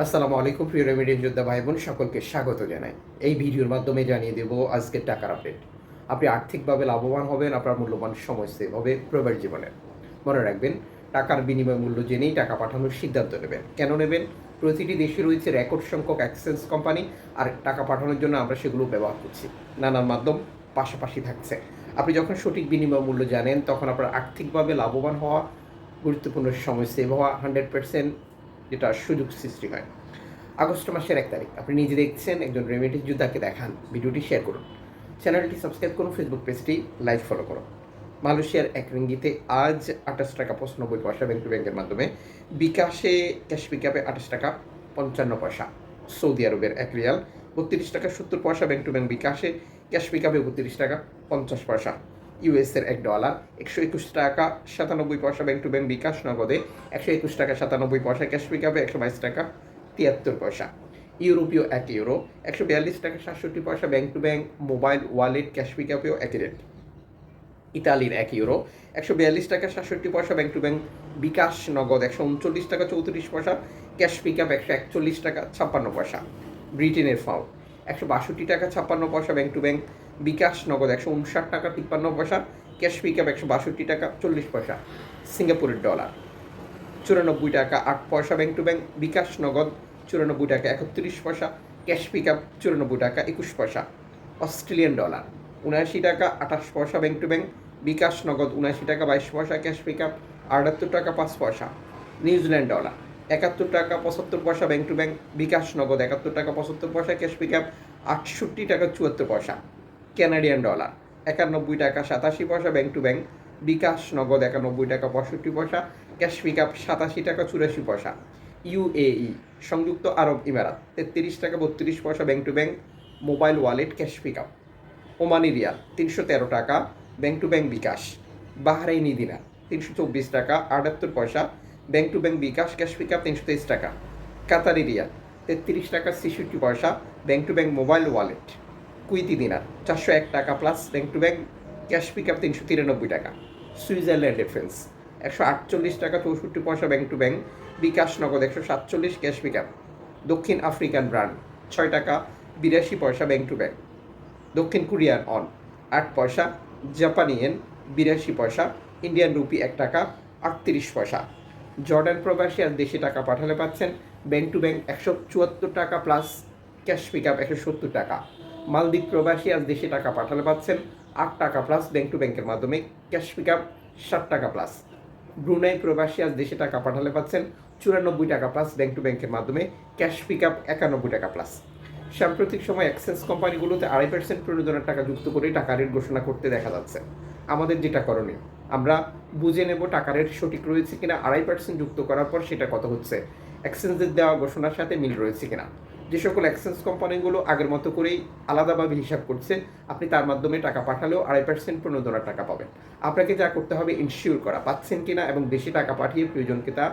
আসসালামু আলাইকুম প্রিয় রেমিডেন্স যোদ্ধা ভাই বোন সকলকে স্বাগত জানাই। এই ভিডিওর মাধ্যমে জানিয়ে দেব আজকের টাকার আপডেট। আপনি আর্থিকভাবে লাভবান হবেন, আপনার মূল্যবান সময় সেভ হবে প্রবাস জীবনে। মনে রাখবেন, টাকার বিনিময় মূল্য জেনেই টাকা পাঠানোর সিদ্ধান্ত নেবেন। কেন নেবেন? প্রতিটি দেশে রয়েছে রেকর্ড সংখ্যক এক্সচেঞ্জ কোম্পানি, আর টাকা পাঠানোর জন্য আমরা সেগুলো ব্যবহার করছি। নানান মাধ্যম পাশাপাশি থাকছে। আপনি যখন সঠিক বিনিময় মূল্য জানেন, তখন আপনার আর্থিকভাবে লাভবান হওয়া, গুরুত্বপূর্ণ সময় সেভ হওয়া 100% যেটা সুযোগ সৃষ্টি হয়। আগস্ট মাসের 1 তারিখ আপনি নিজে দেখছেন, একজন রেমিটেন্স যোদ্ধাকে দেখান। ভিডিওটি শেয়ার করুন, চ্যানেলটি সাবস্ক্রাইব করুন, ফেসবুক পেজটি লাইক ফলো করুন। মালয়েশিয়ার 1 রিঙ্গিতে আজ 28 টাকা 95 পয়সা ব্যাংক টু ব্যাংকের মাধ্যমে। বিকাশে ক্যাশ পিকআপে 28 টাকা 55 পয়সা। সৌদি আরবের 1 রিয়াল 32 টাকা 70 পয়সা ব্যাংক টু ব্যাংক বিকাশে, ক্যাশ পিকআপে 32 টাকা 50 পয়সা। ইউএসের $1 121 টাকা 97 পয়সা ব্যাংক টু ব্যাংক বিকাশ নগদে, 121 টাকা 97 পয়সা ক্যাশ পিকআপে, 122 টাকা 73 পয়সা। ইউরোপীয় 1 ইউরো 142 টাকা 67 পয়সা bank to bank mobile wallet cash পিকআপেও একই রেট। ইতালির 1 ইউরো 142 টাকা 67 পয়সা ব্যাংক টু ব্যাংক বিকাশ নগদ, 139 টাকা 34 পয়সা ক্যাশ পিকআপ, 141 টাকা 56 পয়সা। ব্রিটেনের ফাউন্ড 162 টাকা 56 পয়সা ব্যাংক টু ব্যাংক বিকাশ নগদ, 159 টাকা 53 পয়সা ক্যাশ পিকআপ, 162 টাকা 40 পয়সা। সিঙ্গাপুরের ডলার 94 টাকা 8 পয়সা ব্যাংক টু ব্যাংক বিকাশ নগদ, 94 টাকা 31 পয়সা ক্যাশ পিকআপ, 94 টাকা 21 পয়সা। অস্ট্রেলিয়ান ডলার 79 টাকা 28 পয়সা ব্যাংক টু ব্যাংক বিকাশ নগদ, 79 টাকা 22 পয়সা ক্যাশ পিকআপ, 78 টাকা 5 পয়সা। নিউজিল্যান্ড ডলার 71 টাকা 75 পয়সা ব্যাংক টু ব্যাংক বিকাশ নগদ, 71 টাকা 75 পয়সা ক্যাশ পিকআপ, 68 টাকা 74 পয়সা। কানাডিয়ান ডলার 91 টাকা 87 পয়সা ব্যাংক টু ব্যাংক বিকাশ নগদ, 91 টাকা 65 পয়সা ক্যাশ পিকআপ, 87 টাকা 84 পয়সা। ইউএই সংযুক্ত আরব ইমারাত 33 টাকা 32 পয়সা bank to bank mobile wallet cash pickup. Omani riyal 313 টাকা bank to bank bKash. Bahraini dinar 324 টাকা 78 পয়সা bank to bank bKash, cash pickup 323 টাকা। কাতারি রিয়াল 33 টাকা 66 পয়সা bank to bank mobile wallet. Kuwaiti dinar 401 টাকা plus bank to bank cash pickup 393 টাকা। সুইজারল্যান্ডের friends 148 টাকা 64 পয়সা ব্যাংক টু ব্যাংক বিকাশ নগদ, 147 ক্যাশ পিকআপ। দক্ষিণ আফ্রিকান ব্রান্ড 6 টাকা 82 পয়সা ব্যাংক টু ব্যাংক। দক্ষিণ কোরিয়ান অন 8 পয়সা। জাপানি ইয়েন 82 পয়সা। ইন্ডিয়ান রুপি 1 টাকা 38 পয়সা। জর্ডান প্রবাসী আজ দেশে টাকা পাঠালে পাচ্ছেন ব্যাংক টু ব্যাংক 174 টাকা প্লাস ক্যাশ পিকআপ 170 টাকা। মালদ্বীপ প্রবাসী আজ দেশে টাকা পাঠালে পাচ্ছেন 8 টাকা প্লাস ব্যাংক টু ব্যাংকের মাধ্যমে, ক্যাশ পিকআপ 7 টাকা প্লাস। ব্রুনাই প্রবাসী আজ দেশে টাকা পাঠালে পাচ্ছেন 94 টাকা প্লাস ব্যাংক টু ব্যাংকের মাধ্যমে, ক্যাশ পিকআপ 91 টাকা প্লাস। সাম্প্রতিক সময় এক্সচেঞ্জ কোম্পানিগুলোতে 2.5% প্রণোদনার টাকা যুক্ত করে টাকা রেট ঘোষণা করতে দেখা যাচ্ছে। আমাদের যেটা করণীয়, আমরা বুঝে নেব টাকা রেট সঠিক রয়েছে কিনা, 2.5% যুক্ত করার পর সেটা কত হচ্ছে, এক্সচেঞ্জের দেওয়া ঘোষণার সাথে মিল রয়েছে কিনা। যে সকল এক্সচেঞ্জ কোম্পানিগুলো আগের মতো করেই আলাদাভাবে হিসাব করছে, আপনি তার মাধ্যমে টাকা পাঠালেও 2.5% প্রণোদনার টাকা পাবেন। আপনাকে যা করতে হবে, ইনশিওর করা পাচ্ছেন কিনা এবং দেশে টাকা পাঠিয়ে প্রিয়জনকে তা